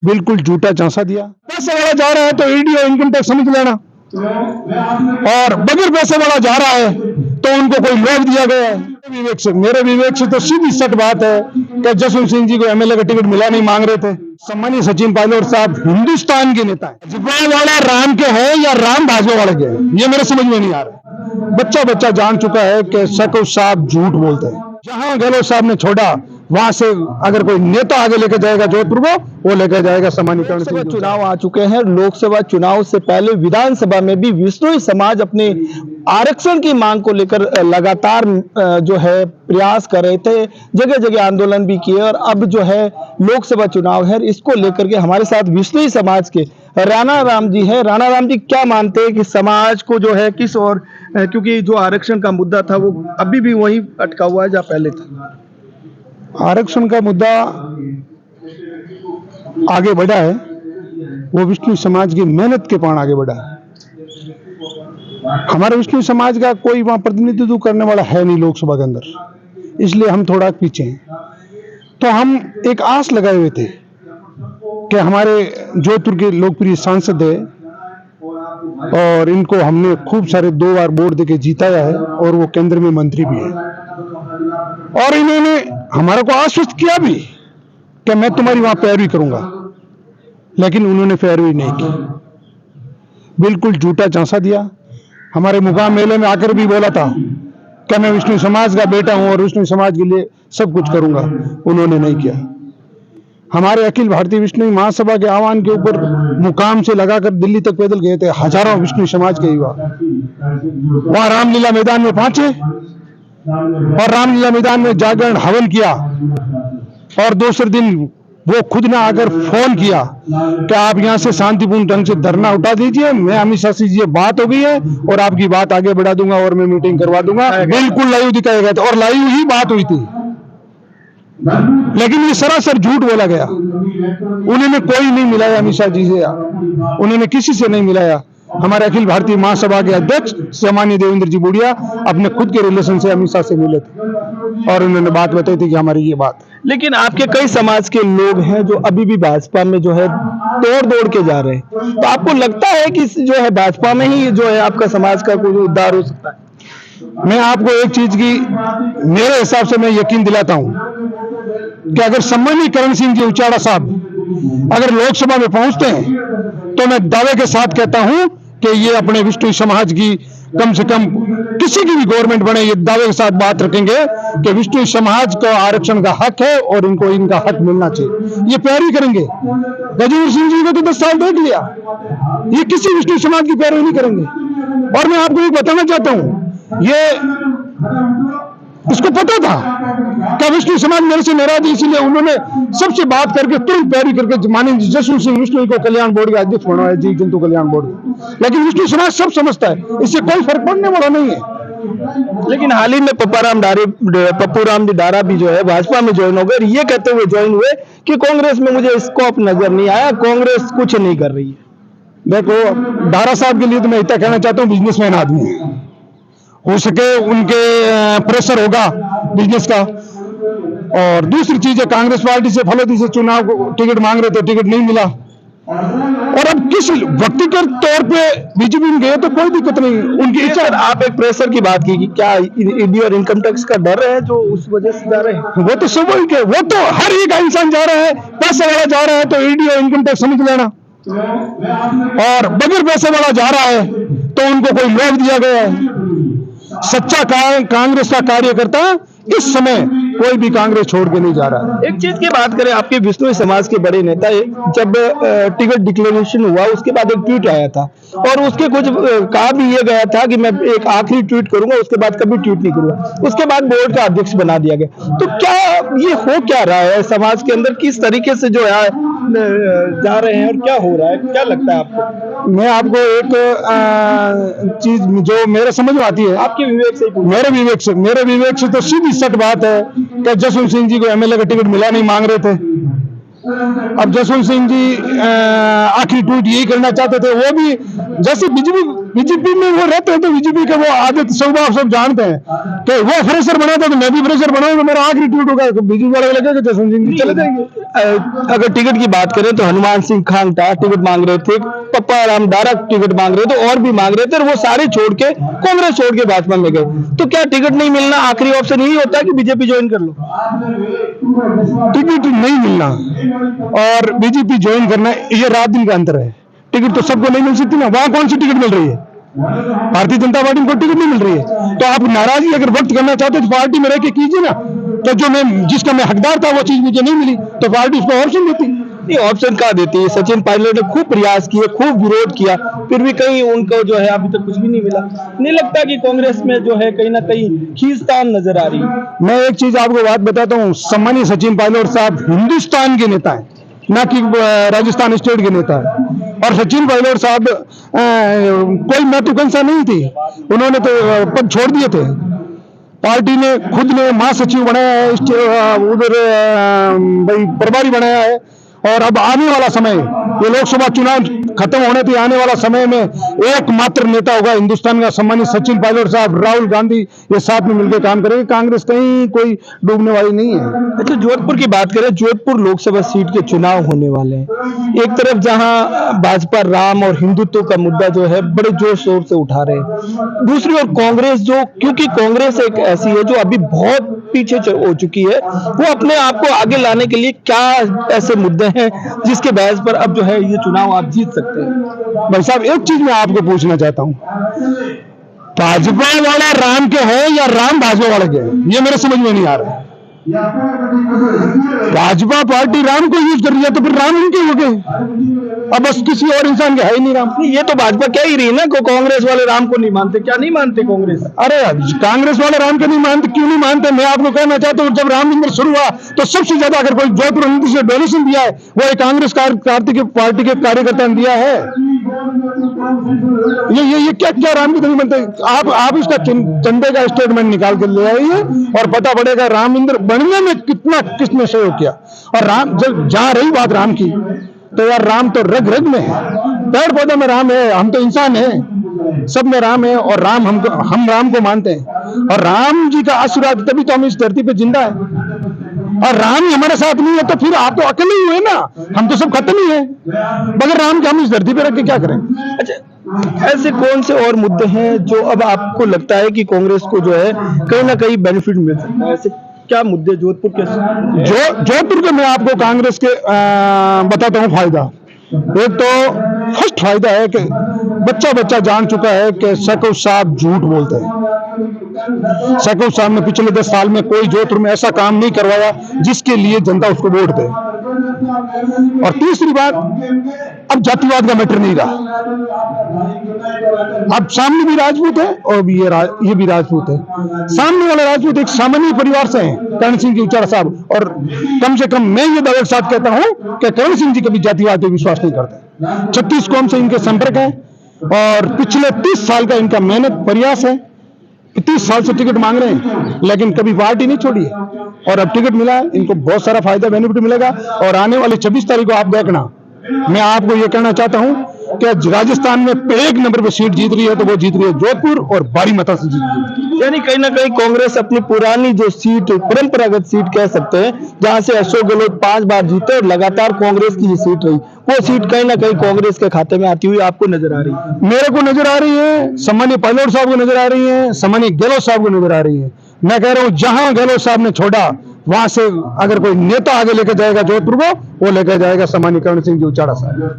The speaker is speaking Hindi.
बिल्कुल झूठा झांसा दिया। पैसे वाला जा रहा है तो ईडी और इनकम टैक्स समझ लेना, और बगैर पैसे वाला जा रहा है तो उनको कोई लोभ दिया गया है। मेरे विवेक से तो सीधी सट बात है कि जसवंत सिंह जी को एमएलए का टिकट मिला नहीं, मांग रहे थे। सम्मानीय सचिन पायलट साहब हिंदुस्तान के नेता है। भाजपा वाला राम के हैं या राम भाजपा वाले के हैं, ये मेरे समझ में नहीं आ रहा। बच्चा बच्चा जान चुका है कि सकल साहब झूठ बोलते हैं। जहां गहलोत साहब ने छोड़ा वहां से अगर कोई नेता आगे लेके जाएगा जोधपुर को, वो लेके जाएगा समानीकरण। लोकसभा चुनाव आ चुके हैं। लोकसभा चुनाव से पहले विधानसभा में भी विश्नोई समाज अपने आरक्षण की मांग को लेकर लगातार जो है प्रयास कर रहे थे, जगह जगह आंदोलन भी किए, और अब जो है लोकसभा चुनाव है, इसको लेकर के हमारे साथ विश्नोई समाज के राणा राम जी है। राणा राम जी, क्या मानते हैं कि समाज को जो है किस और, क्योंकि जो आरक्षण का मुद्दा था वो अभी भी वही अटका हुआ है जहाँ पहले था। आरक्षण का मुद्दा आगे बढ़ा है, वो विष्णु समाज की मेहनत के कारण आगे बढ़ा है। हमारे विष्णु समाज का कोई वहां प्रतिनिधित्व करने वाला है नहीं लोकसभा के अंदर, इसलिए हम थोड़ा पीछे हैं। तो हम एक आस लगाए हुए थे कि हमारे जोधपुर के लोकप्रिय सांसद है और इनको हमने खूब सारे 2 बार वोट देके जीताया है और वो केंद्र में मंत्री भी है, और इन्होंने हमारे को आश्वस्त किया भी कि मैं तुम्हारी वहां पैरवी करूंगा, लेकिन उन्होंने पैरवी नहीं की। बिल्कुल झूठा झांसा दिया। हमारे मुकाम मेले में आकर भी बोला था कि मैं विष्णु समाज का बेटा हूं और विष्णु समाज के लिए सब कुछ करूंगा, उन्होंने नहीं किया। हमारे अखिल भारतीय विष्णु महासभा के आह्वान के ऊपर मुकाम से लगाकर दिल्ली तक पैदल गए थे हजारों विष्णु समाज के युवा। वहां रामलीला मैदान में पहुंचे और रामलीला मैदान में जागरण हवन किया, और दूसरे दिन वो खुद ने आकर फोन किया कि आप यहां से शांतिपूर्ण ढंग से धरना उठा दीजिए, मैं अमित शाह से बात हो गई है और आपकी बात आगे बढ़ा दूंगा और मैं मीटिंग करवा दूंगा। बिल्कुल लाइव दिखाया गया था और लाइव ही बात हुई थी, लेकिन ये सरासर झूठ बोला गया। उन्होंने कोई नहीं मिलाया अमित शाह जी से, उन्होंने किसी से नहीं मिलाया। हमारे अखिल भारतीय महासभा के अध्यक्ष सामान्य देवेंद्र जी बुढ़िया अपने खुद के रिलेशन से अमित शाह से मिले थे और उन्होंने बात बताई थी कि हमारी ये बात। लेकिन आपके कई समाज के लोग हैं जो अभी भी भाजपा में जो है तोड़ दौड़ के जा रहे हैं, तो आपको लगता है कि जो है भाजपा में ही जो है आपका समाज का कोई उद्धार हो सकता है? मैं आपको एक चीज की मेरे हिसाब से मैं यकीन दिलाता हूं कि अगर सम्मानीय करण सिंह जी उचाड़ा साहब अगर लोकसभा में पहुंचते हैं तो मैं दावे के साथ कहता हूं कि ये अपने विष्णु समाज की कम से कम किसी की भी गवर्नमेंट बने, ये दावे के साथ बात रखेंगे कि विष्णु समाज को आरक्षण का हक है और इनको इनका हक मिलना चाहिए। ये पैरवी करेंगे। गजेंद्र सिंह जी को तो 10 साल देख लिया, ये किसी विष्णु समाज की पैरवी नहीं करेंगे। और मैं आपको एक बताना चाहता हूं, ये इसको पता था कि विष्णु समाज मेरे से नाराज है, इसलिए उन्होंने सबसे बात करके तुरंत पैरवी करके माननीय जसवंत सिंह विष्णु को कल्याण बोर्ड का अध्यक्ष बनवाया, जीव जंतु कल्याण बोर्ड। लेकिन विष्णु समाज सब समझता है, इससे कोई फर्क पड़ने वाला नहीं है। लेकिन हाल ही में पप्पू राम डारा भी जो है भाजपा में ज्वाइन हो गए, ये कहते हुए ज्वाइन हुए कि कांग्रेस में मुझे स्कोप नजर नहीं आया, कांग्रेस कुछ नहीं कर रही है। देखो, डारा साहब के लिए तो मैं इतना कहना चाहता हूँ, बिजनेसमैन आदमी है, हो सके उनके प्रेशर होगा बिजनेस का। और दूसरी चीज है, कांग्रेस पार्टी से फलोदी से चुनाव को टिकट मांग रहे थे, टिकट नहीं मिला, और अब किस व्यक्तिगत तौर पे बीजेपी में गए तो कोई दिक्कत नहीं, उनकी इच्छा। आप एक प्रेशर की बात की कि क्या ईडी और इनकम टैक्स का डर है जो उस वजह से जा रहे हैं? वो तो स्वाभाविक है, वो तो हर एक इंसान जा रहा है, पैसे वाला जा रहा है तो ईडी और इनकम टैक्स समझ लेना, और बगैर पैसे वाला जा रहा है तो उनको कोई लोभ दिया गया है। सच्चा कांग्रेस का कार्यकर्ता इस समय कोई भी कांग्रेस छोड़ के नहीं जा रहा है। एक चीज की बात करें, आपके विष्णु समाज के बड़े नेता, जब टिकट डिक्लेरेशन हुआ उसके बाद एक ट्वीट आया था और उसके कुछ कहा भी ये गया था कि मैं एक आखिरी ट्वीट करूंगा, उसके बाद कभी ट्वीट नहीं करूंगा। उसके बाद बोर्ड का अध्यक्ष बना दिया गया। तो क्या ये हो क्या रहा है समाज के अंदर, किस तरीके से जो है जा रहे हैं और क्या हो रहा है, क्या लगता है आपको? मैं आपको एक चीज जो मेरे समझ में आती है, आपके विवेक से, मेरे विवेक से तो सीधी सट बात है कि जसवंत सिंह जी को एमएलए का टिकट मिला नहीं, मांग रहे थे। अब जसवंत सिंह जी आखिरी ट्वीट यही करना चाहते थे। वो भी जैसे बीजेपी में वो रहते हैं तो बीजेपी का वो आदत स्वभाव सब जानते हैं कि वो फ्रेशर बनाता तो मैं भी फ्रेशर बनाऊंगा, मेरा आखिरी ट्वीट होगा तो बीजेपी वाले लगेगा जसवंत सिंह चले जाएंगे। अगर टिकट की बात करें तो हनुमान सिंह खांगटा टिकट मांग रहे थे, पप्पा राम दारक टिकट मांग रहे थे और भी मांग रहे थे, और वो सारे छोड़ के कांग्रेस छोड़ के भाजपा में गए। तो क्या टिकट नहीं मिलना आखिरी ऑप्शन यही होता है कि बीजेपी ज्वाइन कर लो? टिकट नहीं मिलना और बीजेपी ज्वाइन करना ये रात दिन का अंतर है। टिकट तो सबको नहीं मिल सकती ना, वहां कौन सी टिकट मिल रही है? भारतीय जनता पार्टी को टिकट नहीं मिल रही है। तो आप नाराजगी अगर व्यक्त करना चाहते हो तो पार्टी में रह के कीजिए ना। तो जो मैं जिसका मैं हकदार था वो चीज मुझे नहीं मिली तो पार्टी उसको ऑप्शन देती। ये ऑप्शन कहाँ देती है? सचिन पायलट ने खूब प्रयास किए, खूब विरोध किया, फिर भी कहीं उनको जो है अभी तक कुछ भी नहीं मिला। नहीं लगता कि कांग्रेस में जो है कहीं ना कहीं खींचतान नजर आ रही है? मैं एक चीज आपको बात बताता हूँ, सम्मानीय सचिन पायलट साहब हिंदुस्तान के नेता हैं, ना कि राजस्थान स्टेट के नेता है। और सचिन पायलट साहब कोई महत्वाकांक्षा नहीं थी, उन्होंने तो पद छोड़ दिए थे। पार्टी ने खुद ने महासचिव बनाया है, उधर भाई प्रभारी बनाया है। और अब आने वाला समय, ये लोकसभा चुनाव खत्म होने थे, आने वाला समय में एकमात्र नेता होगा हिंदुस्तान का सम्मानित सचिन पायलट साहब, राहुल गांधी, ये साथ में मिलकर काम करेंगे। कांग्रेस कहीं कोई डूबने वाली नहीं है। अच्छा, जोधपुर की बात करें, जोधपुर लोकसभा सीट के चुनाव होने वाले हैं। एक तरफ जहां भाजपा राम और हिंदुत्व का मुद्दा जो है बड़े जोर शोर से उठा रहे हैं, दूसरी ओर कांग्रेस जो, क्योंकि कांग्रेस एक ऐसी है जो अभी बहुत पीछे हो चुकी है, वो अपने आप को आगे लाने के लिए क्या ऐसे मुद्दे हैं जिसके बहस पर अब जो है ये चुनाव आप जीत सकते हैं? भाई साहब, एक चीज मैं आपको पूछना चाहता हूं, भाजपा वाला राम के है या राम भाजपा वाले के है? ये मेरे समझ में नहीं आ रहा है। भाजपा पार्टी राम को यूज कर रही है तो फिर राम उनके हो गए, अब बस किसी और इंसान के है ही नहीं राम। ये तो भाजपा कह ही रही ना कि कांग्रेस वाले राम को नहीं मानते। क्या नहीं मानते कांग्रेस? अरे कांग्रेस वाले राम को नहीं मानते, क्यों नहीं मानते? मैं आपको कहना चाहता हूँ, जब राम मंदिर शुरू हुआ तो सबसे ज्यादा अगर कोई जोधपुर से डोनेशन दिया है वो एक कांग्रेस पार्टी के कार्यकर्ता ने दिया है। ये क्या राम की नहीं बनते? आप इसका चंदे का स्टेटमेंट निकाल के ले आइए और पता पड़ेगा राम मंदिर बनने में कितना किसने सहयोग किया। और राम, जब जहां रही बात राम की, तो यार राम तो रग रग में है, पेड़ पौधे में राम है, हम तो इंसान है, सब में राम है। और हम राम को मानते हैं और राम जी का आशीर्वाद, तभी तो हम इस धरती पे जिंदा है। और राम ही हमारे साथ नहीं है तो फिर आप तो अकेले ही हुए ना, हम तो सब खत्म ही है। बगैर राम के हम इस धरती पे रख के क्या करें? अच्छा, ऐसे कौन से और मुद्दे हैं जो अब आपको लगता है कि कांग्रेस को जो है कहीं ना कहीं बेनिफिट मिल सकता है? ऐसे क्या मुद्दे जोधपुर के? जोधपुर के मैं आपको कांग्रेस के बताता हूँ फायदा। एक तो फर्स्ट फायदा है कि बच्चा जान चुका है कि सकौ साहब झूठ बोलते हैं। सकौ साहब ने पिछले 10 साल में कोई जोधपुर में ऐसा काम नहीं करवाया जिसके लिए जनता उसको वोट दे। और तीसरी बात, अब जातिवाद का मैटर नहीं रहा। अब सामने भी राजपूत है और ये भी राजपूत है। सामने वाला राजपूत एक सामान्य परिवार से है, करण सिंह जी उचाड़ा साहब। और कम से कम मैं ये दावे के साथ कहता हूं कि करण सिंह जी कभी जातिवाद पे विश्वास नहीं करते। 36 कौम से इनके संपर्क है और पिछले 30 साल का इनका मेहनत प्रयास है। 30 साल से टिकट मांग रहे हैं लेकिन कभी पार्टी नहीं छोड़ी है और अब टिकट मिला है, इनको बहुत सारा फायदा बेनिफिट मिलेगा। और आने वाली 26 तारीख को आप देखना, मैं आपको ये कहना चाहता हूं कि राजस्थान में एक नंबर पे सीट जीत रही है तो वो जीत रही है जोधपुर और भारी मता से जीत रही है। यानी कहीं ना कहीं कांग्रेस अपनी पुरानी जो सीट, परंपरागत सीट कह सकते हैं, जहां से अशोक गहलोत 5 बार जीते और लगातार कांग्रेस की ही सीट रही, वो सीट कहीं ना कहीं कांग्रेस के खाते में आती हुई आपको नजर आ रही है? मेरे को नजर आ रही है, सम्मानीय पायलट साहब को नजर आ रही है, सम्मानीय गहलोत साहब को नजर आ रही है। मैं कह रहा हूं जहां गहलोत साहब ने छोड़ा वहां से अगर कोई नेता आगे लेकर जाएगा जोधपुर को, वो लेकर जाएगा सम्मानीय करण सिंह जी उचाड़ा साहब।